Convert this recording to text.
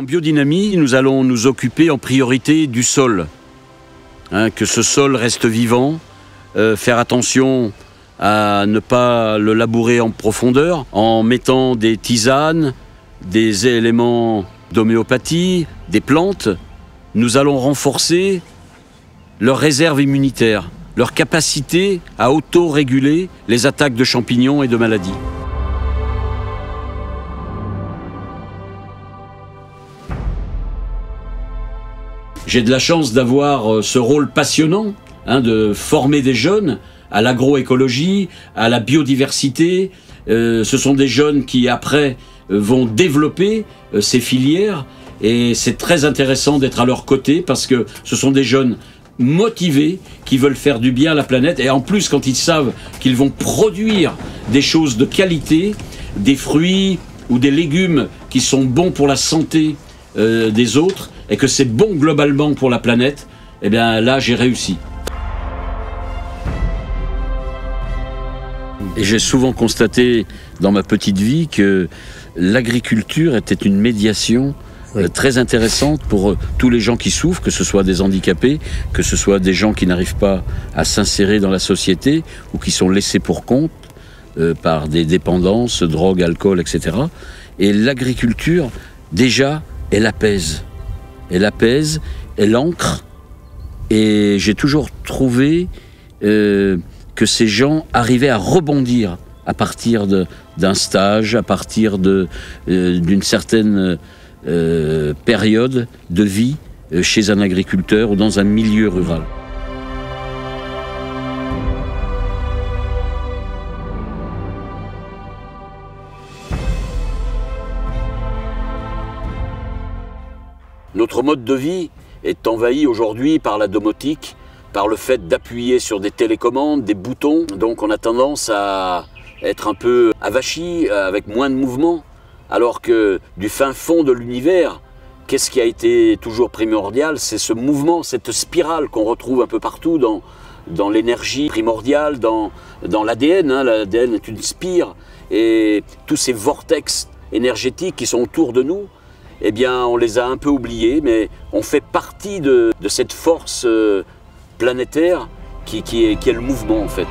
En biodynamie, nous allons nous occuper en priorité du sol. Que ce sol reste vivant, faire attention à ne pas le labourer en profondeur, en mettant des tisanes, des éléments d'homéopathie, des plantes. Nous allons renforcer leur réserve immunitaire, leur capacité à auto-réguler les attaques de champignons et de maladies. J'ai de la chance d'avoir ce rôle passionnant, de former des jeunes à l'agroécologie, à la biodiversité. Ce sont des jeunes qui, après, vont développer ces filières. Et c'est très intéressant d'être à leur côté parce que ce sont des jeunes motivés qui veulent faire du bien à la planète. Et en plus, quand ils savent qu'ils vont produire des choses de qualité, des fruits ou des légumes qui sont bons pour la santé des autres, et que c'est bon globalement pour la planète, eh bien là j'ai réussi. Et j'ai souvent constaté dans ma petite vie que l'agriculture était une médiation très intéressante pour tous les gens qui souffrent, que ce soit des handicapés, que ce soit des gens qui n'arrivent pas à s'insérer dans la société ou qui sont laissés pour compte par des dépendances, drogue, alcool, etc. Et l'agriculture, déjà, elle apaise. Elle apaise, elle ancre. Et j'ai toujours trouvé que ces gens arrivaient à rebondir à partir d'un stage, à partir d'une certaine période de vie chez un agriculteur ou dans un milieu rural. Notre mode de vie est envahi aujourd'hui par la domotique, par le fait d'appuyer sur des télécommandes, des boutons. Donc on a tendance à être un peu avachi, avec moins de mouvement. Alors que du fin fond de l'univers, qu'est-ce qui a été toujours primordial? C'est ce mouvement, cette spirale qu'on retrouve un peu partout dans l'énergie primordiale, dans l'ADN. L'ADN est une spire. Et tous ces vortex énergétiques qui sont autour de nous, eh bien, on les a un peu oubliés, mais on fait partie de cette force planétaire qui est le mouvement, en fait.